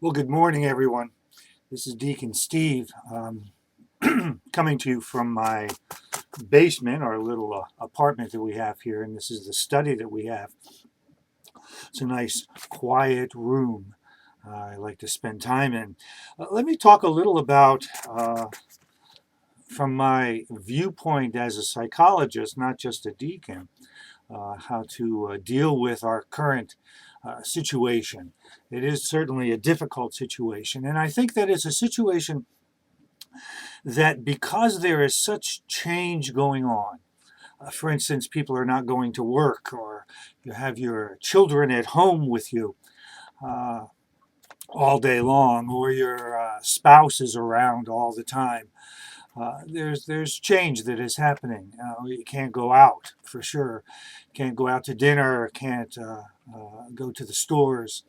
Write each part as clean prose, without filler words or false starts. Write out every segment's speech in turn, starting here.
Well, good morning, everyone. This is Deacon Steve coming to you from my basement, our little apartment that we have here, and this is the study that we have. It's a nice, quiet room I like to spend time in. Let me talk a little about, from my viewpoint as a psychologist, not just a deacon, how to deal with our current situation. It is certainly a difficult situation, and I think that it's a situation that because there is such change going on, for instance, people are not going to work, or you have your children at home with you uh, all day long, or your spouse is around all the time. There's change that is happening. You can't go out for sure. Can't go out to dinner. Can't go to the stores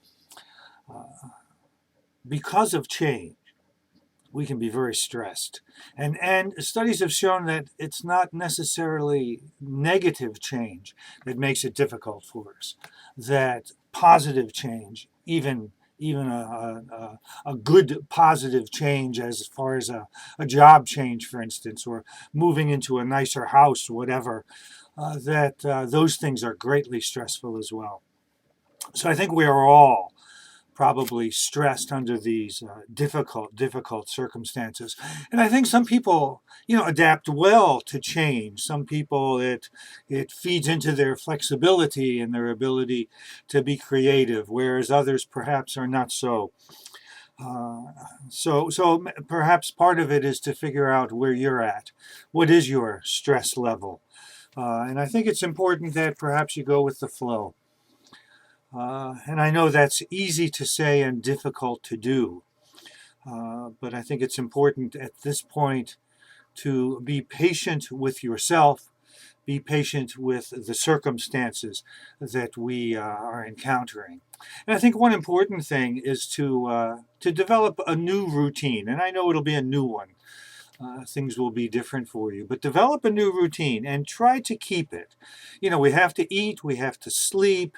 because of change. We can be very stressed, and studies have shown that it's not necessarily negative change that makes it difficult for us. That positive change, even a good positive change as far as a job change, for instance, or moving into a nicer house, whatever, that those things are greatly stressful as well. So I think we are all probably stressed under these difficult circumstances. And I think some people, adapt well to change. Some people, it feeds into their flexibility and their ability to be creative, whereas others perhaps are not so. Uh, so perhaps part of it is to figure out where you're at. What is your stress level? And I think it's important that perhaps you go with the flow. And I know that's easy to say and difficult to do, but I think it's important at this point to be patient with yourself, be patient with the circumstances that we are encountering. And I think one important thing is to develop a new routine, and I know it'll be a new one. Things will be different for you, but develop a new routine and try to keep it. We have to eat, we have to sleep,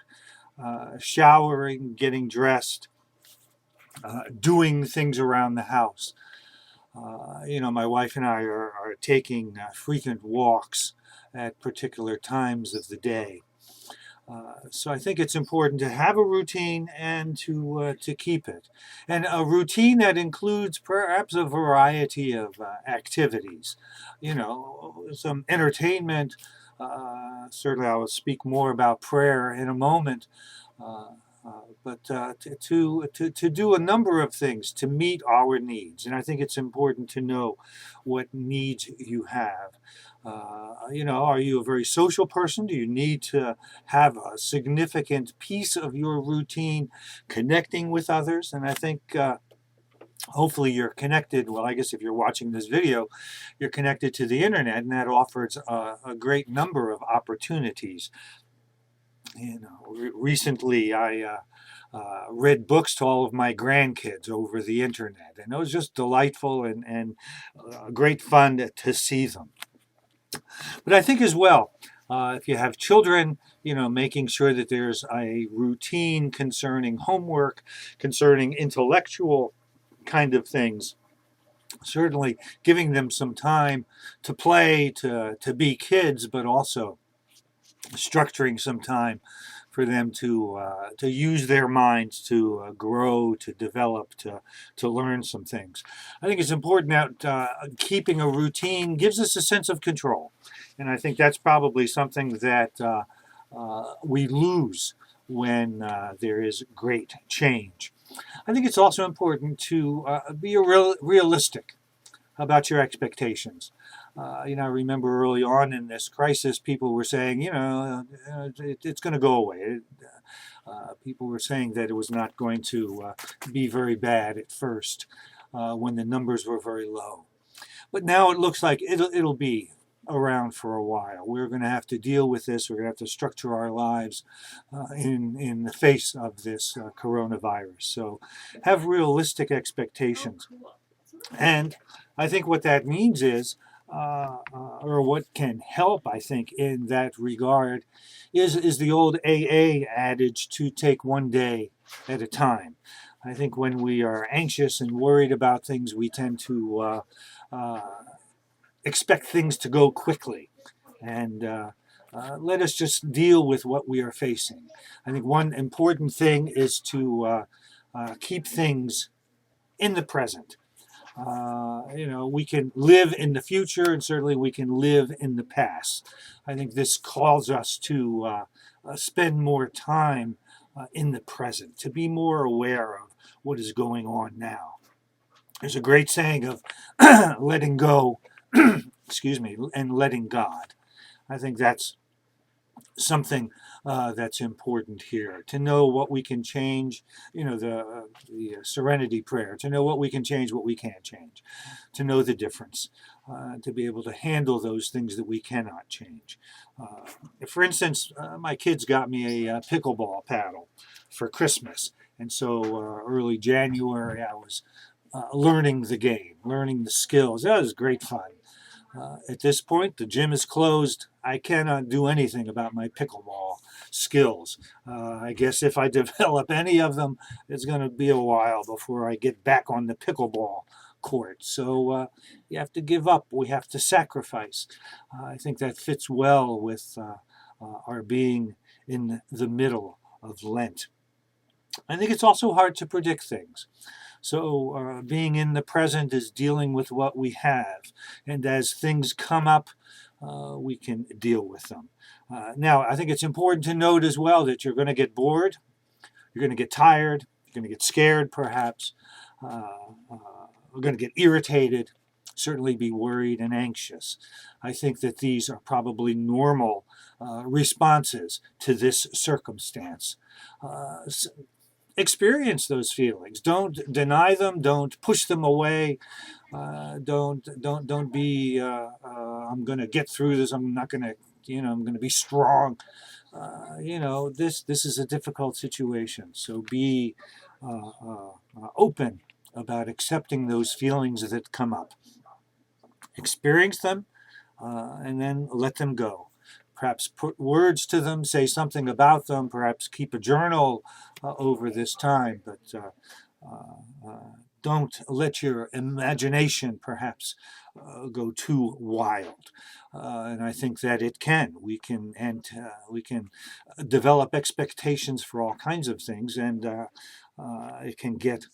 showering, getting dressed, doing things around the house. My wife and I are taking frequent walks at particular times of the day. So I think it's important to have a routine and to keep it, and a routine that includes perhaps a variety of activities. Some entertainment. Certainly, I will speak more about prayer in a moment. Uh, but to do a number of things to meet our needs. And I think it's important to know what needs you have. Are you a very social person? Do you need to have a significant piece of your routine connecting with others? And I think hopefully you're connected. Well, I guess if you're watching this video, you're connected to the internet, and that offers a great number of opportunities. Recently I read books to all of my grandkids over the internet, and it was just delightful and great fun to see them. But I think as well, if you have children, making sure that there's a routine concerning homework, concerning intellectual kind of things. Certainly giving them some time to play, to be kids, but also structuring some time for them to use their minds, to grow, to develop, to learn some things. I think it's important that keeping a routine gives us a sense of control, and I think that's probably something that we lose when there is great change. I think it's also important to be realistic about your expectations. I remember early on in this crisis, people were saying, it's going to go away. People were saying that it was not going to be very bad at first when the numbers were very low. But now it looks like it'll be around for a while. We're going to have to deal with this. We're going to have to structure our lives in the face of this coronavirus. So have realistic expectations. And I think what that means is or what can help, I think, in that regard, is the old AA adage to take one day at a time. I think when we are anxious and worried about things, we tend to uh, expect things to go quickly. And let us just deal with what we are facing. I think one important thing is to keep things in the present. We can live in the future, and certainly we can live in the past. I think this calls us to spend more time in the present, to be more aware of what is going on now. There's a great saying of letting go, excuse me, and letting God. I think that's something that's important here, to know what we can change, the serenity prayer, to know what we can change, what we can't change, to know the difference, to be able to handle those things that we cannot change. For instance, my kids got me a pickleball paddle for Christmas, and so early January I was learning the game, learning the skills. That was great fun. At this point, the gym is closed. I cannot do anything about my pickleball skills. I guess if I develop any of them, it's going to be a while before I get back on the pickleball court. So you have to give up. We have to sacrifice. I think that fits well with our being in the middle of Lent. I think it's also hard to predict things. So being in the present is dealing with what we have. And as things come up, we can deal with them. Now, I think it's important to note as well that you're going to get bored, you're going to get tired, you're going to get scared perhaps, we're going to get irritated, certainly be worried and anxious. I think that these are probably normal responses to this circumstance. Experience those feelings. Don't deny them. Don't push them away. Don't be. I'm going to get through this. I'm not going to. I'm going to be strong. This is a difficult situation. So be open about accepting those feelings that come up. Experience them, and then let them go. Perhaps put words to them, say something about them, perhaps keep a journal over this time, but don't let your imagination perhaps go too wild. And I think that it can. We can develop expectations for all kinds of things, and it can get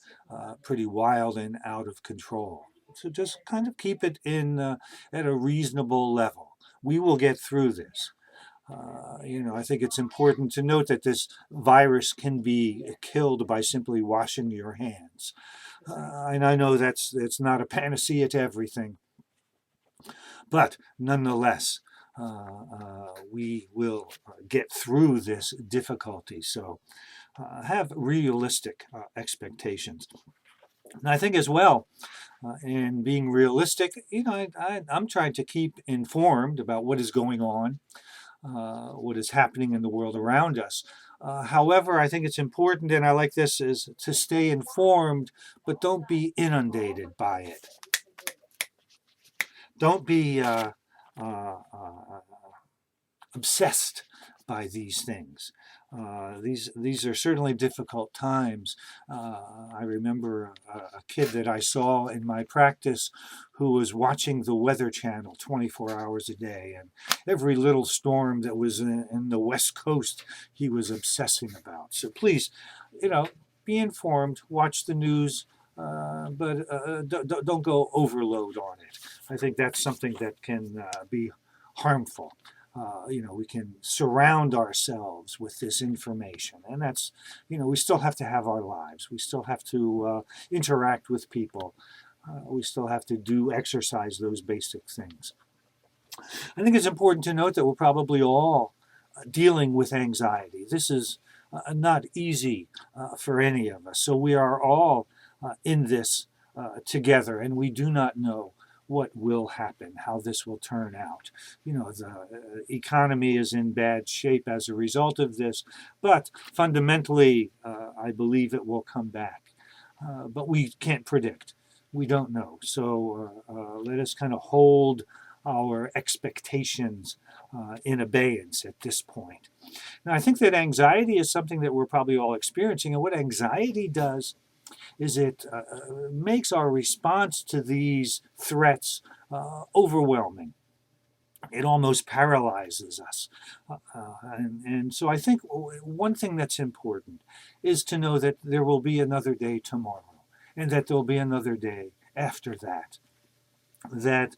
pretty wild and out of control. So just kind of keep it in at a reasonable level. We will get through this. I think it's important to note that this virus can be killed by simply washing your hands. And I know that's not a panacea to everything, but nonetheless, we will get through this difficulty. So have realistic expectations. And I think as well, in being realistic, I'm trying to keep informed about what is going on, what is happening in the world around us. However, I think it's important, and I like this, is to stay informed, but don't be inundated by it. Don't be obsessed by these things. These are certainly difficult times. I remember a kid that I saw in my practice who was watching the Weather Channel 24 hours a day, and every little storm that was in the West Coast he was obsessing about. So please, be informed, watch the news, but don't go overload on it. I think that's something that can be harmful. We can surround ourselves with this information, and that's, we still have to have our lives. We still have to interact with people. We still have to exercise those basic things. I think it's important to note that we're probably all dealing with anxiety. This is not easy for any of us. So we are all in this together, and we do not know what will happen, how this will turn out. The economy is in bad shape as a result of this, but fundamentally, I believe it will come back. But we can't predict. We don't know. So let us kind of hold our expectations in abeyance at this point. Now, I think that anxiety is something that we're probably all experiencing. And what anxiety does is it makes our response to these threats overwhelming. It almost paralyzes us. And so I think one thing that's important is to know that there will be another day tomorrow, and that there will be another day after that. That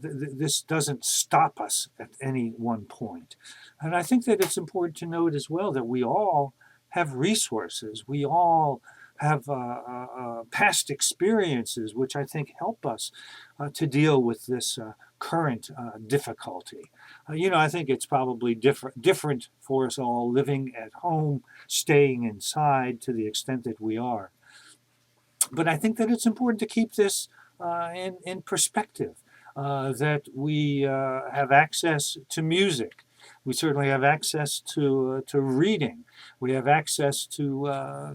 this doesn't stop us at any one point. And I think that it's important to note as well that we all have resources. We all have past experiences which I think help us to deal with this current difficulty. I think it's probably different for us all living at home, staying inside to the extent that we are. But I think that it's important to keep this in perspective, that we have access to music. We certainly have access to reading. We have access to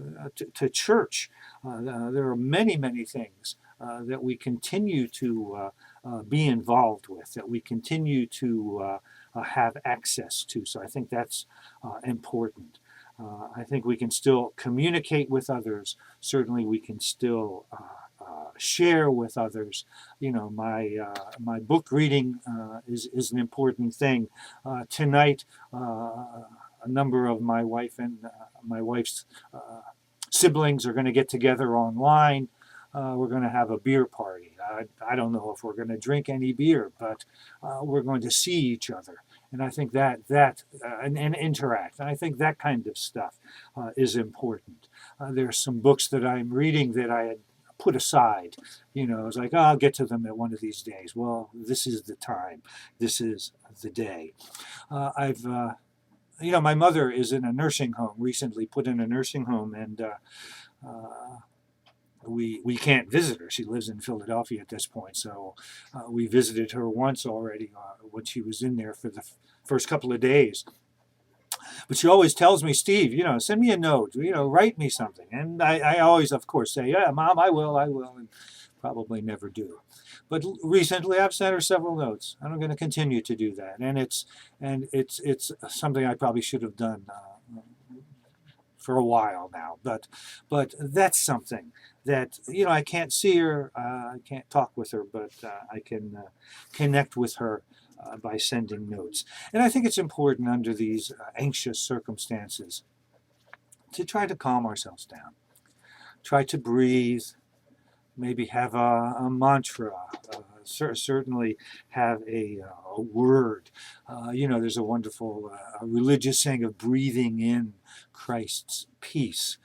church. There are many, many things that we continue to be involved with, that we continue to have access to. So I think that's important. I think we can still communicate with others. Certainly, we can still share with others. My book reading is an important thing. Tonight, a number of my wife and my wife's siblings are going to get together online. We're going to have a beer party. I don't know if we're going to drink any beer, but we're going to see each other. And I think that and interact. And I think that kind of stuff is important. There's some books that I'm reading that I had put aside. I was like, I'll get to them at one of these days. Well, this is the time. This is the day. My mother is in a nursing home, recently put in a nursing home, and we can't visit her. She lives in Philadelphia at this point, so we visited her once already when she was in there for the first couple of days. But she always tells me, Steve, send me a note, write me something. And I always, of course, say, yeah, Mom, I will, and probably never do. But recently I've sent her several notes, and I'm going to continue to do that. And it's something I probably should have done for a while now. But that's something that, I can't see her, I can't talk with her, but I can connect with her by sending notes. And I think it's important under these anxious circumstances to try to calm ourselves down. Try to breathe, maybe have a mantra, certainly have a word. There's a wonderful religious saying of breathing in Christ's peace.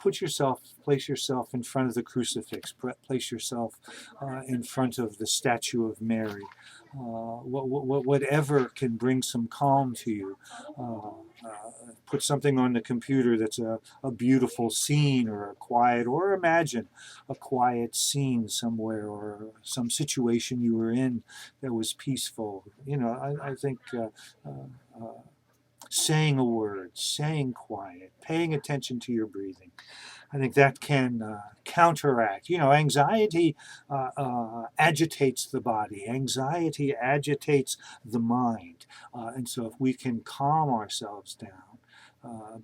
Place yourself in front of the crucifix, place yourself in front of the statue of Mary. Whatever can bring some calm to you. Put something on the computer that's a beautiful scene or imagine a quiet scene somewhere or some situation you were in that was peaceful. I think saying a word, saying quiet, paying attention to your breathing, I think that can counteract. Anxiety agitates the body. Anxiety agitates the mind. And so if we can calm ourselves down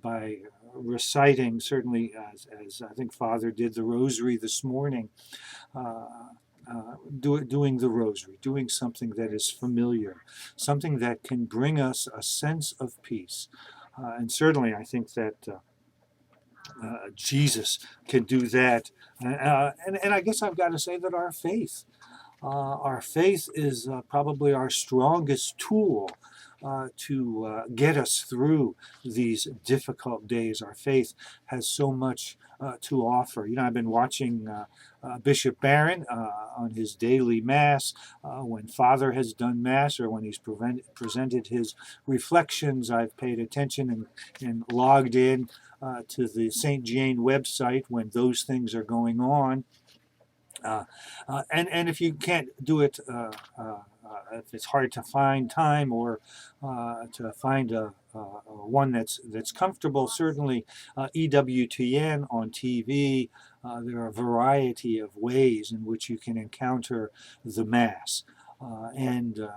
by reciting, certainly as I think Father did the rosary this morning, doing the rosary, doing something that is familiar, something that can bring us a sense of peace. And certainly I think that Jesus can do that. And I guess I've got to say that our faith is probably our strongest tool to get us through these difficult days. Our faith has so much to offer. I've been watching Bishop Barron on his daily Mass. When Father has done Mass or when he's presented his reflections, I've paid attention and logged in to the St. Jane website when those things are going on. And if you can't do it if it's hard to find time or to find one that's comfortable, certainly EWTN on TV. There are a variety of ways in which you can encounter the Mass and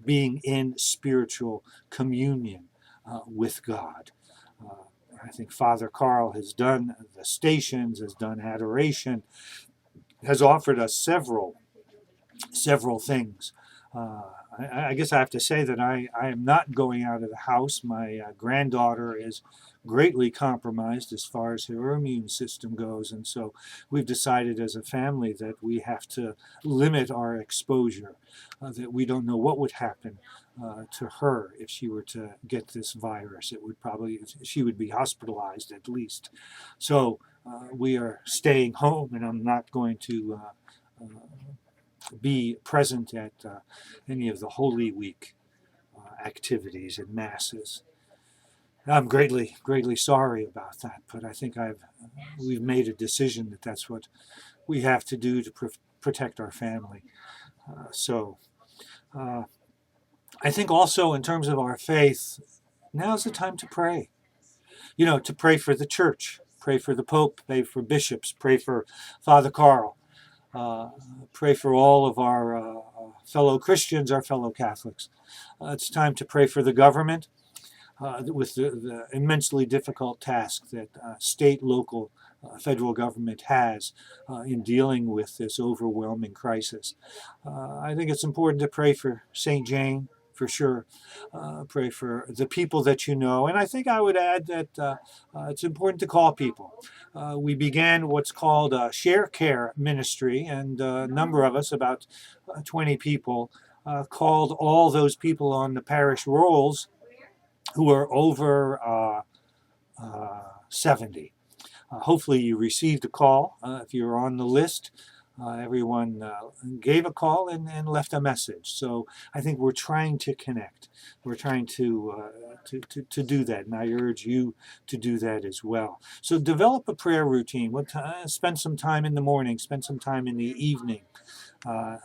being in spiritual communion with God. I think Father Carl has done the stations, has done adoration, has offered us several things. I guess I have to say that I am not going out of the house. My granddaughter is greatly compromised as far as her immune system goes, and so we've decided as a family that we have to limit our exposure, that we don't know what would happen to her if she were to get this virus. She would be hospitalized at least. So we are staying home, and I'm not going to be present at any of the Holy Week activities and masses. I'm greatly sorry about that, but I think we've made a decision that that's what we have to do to protect our family. I think also in terms of our faith, now's the time to pray. To pray for the church, pray for the Pope, pray for bishops, pray for Father Carl. Pray for all of our fellow Christians, our fellow Catholics. It's time to pray for the government with the immensely difficult task that state, local, federal government has in dealing with this overwhelming crisis. I think it's important to pray for St. Jane, for sure. Pray for the people that you know. And I think I would add that it's important to call people. We began what's called a share care ministry, and a number of us, about 20 people, called all those people on the parish rolls who are over 70. Hopefully you received a call. If you're on the list, everyone gave a call and left a message. So I think we're trying to connect. We're trying to do that, and I urge you to do that as well. So develop a prayer routine. Spend some time in the morning. Spend some time in the evening. I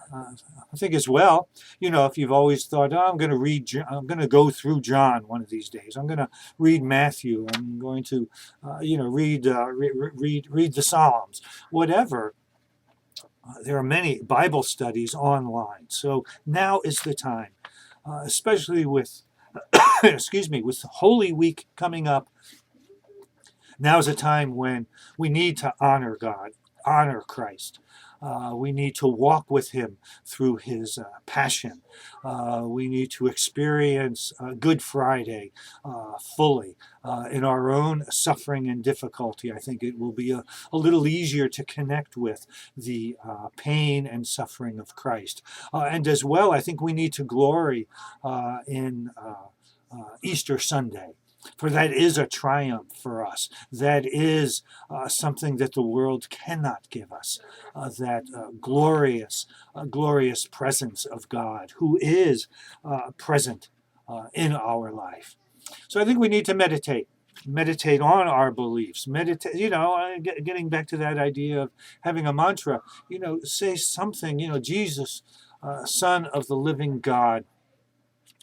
think as well, if you've always thought, I'm going to go through John one of these days. I'm going to read Matthew. I'm going to, read the Psalms. Whatever. There are many Bible studies online. So now is the time, especially with, with Holy Week coming up. Now is a time when we need to honor God, honor Christ. We need to walk with him through his passion. We need to experience Good Friday fully in our own suffering and difficulty. I think it will be a little easier to connect with the pain and suffering of Christ. And as well, I think we need to glory in Easter Sunday. For that is a triumph for us. That is something that the world cannot give us. That glorious presence of God who is present in our life. So I think we need to meditate on our beliefs. Getting back to that idea of having a mantra, say something, Jesus, Son of the living God,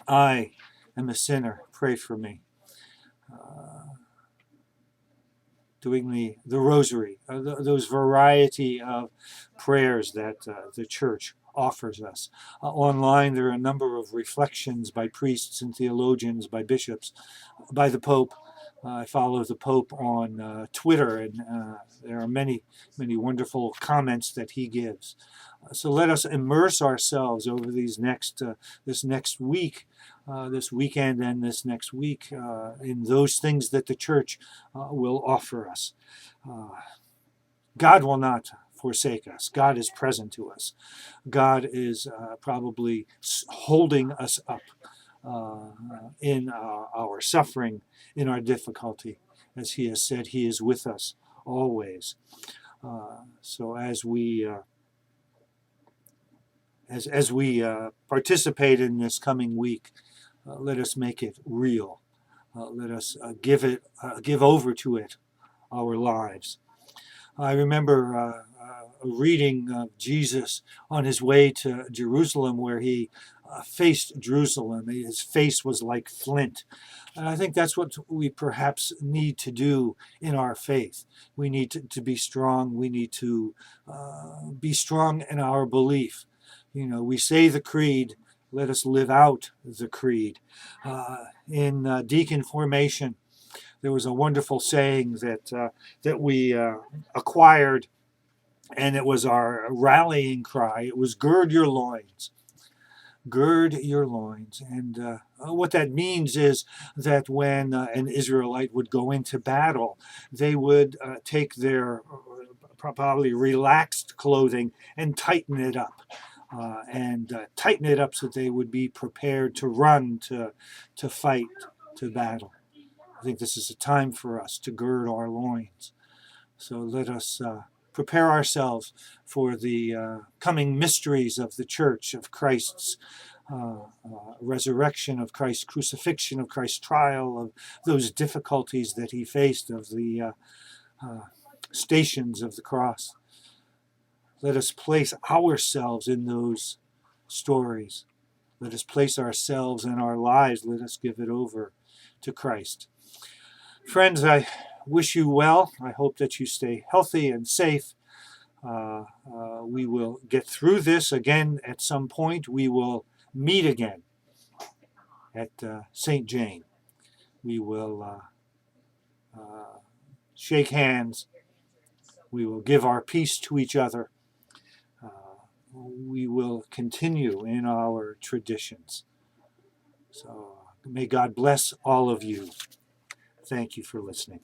I am a sinner, pray for me. Doing the rosary, those variety of prayers that the church offers us. Online, there are a number of reflections by priests and theologians, by bishops, by the Pope. I follow the Pope on Twitter, and there are many wonderful comments that he gives. So let us immerse ourselves over this next week, this weekend and this next week, in those things that the church will offer us. God will not forsake us. God is present to us. God is probably holding us up in our suffering, in our difficulty. As he has said, he is with us always. So as we participate in this coming week, let us make it real. Let us give over to it our lives. I remember reading of Jesus on his way to Jerusalem, where he faced Jerusalem. His face was like flint. And I think that's what we perhaps need to do in our faith. We need to be strong. We need to be strong in our belief. You know, we say the creed, let us live out the creed. In deacon formation, there was a wonderful saying that we acquired, and it was our rallying cry. It was gird your loins. Gird your loins. And what that means is that when an Israelite would go into battle, they would take their probably relaxed clothing and tighten it up. Tighten it up so they would be prepared to run, to fight, to battle. I think this is a time for us to gird our loins. So let us prepare ourselves for the coming mysteries of the church, of Christ's resurrection, of Christ's crucifixion, of Christ's trial, of those difficulties that he faced, of the stations of the cross. Let us place ourselves in those stories. Let us place ourselves in our lives. Let us give it over to Christ. Friends, I wish you well. I hope that you stay healthy and safe. We will get through this again at some point. We will meet again at St. Jane. We will shake hands. We will give our peace to each other. We will continue in our traditions. So may God bless all of you. Thank you for listening.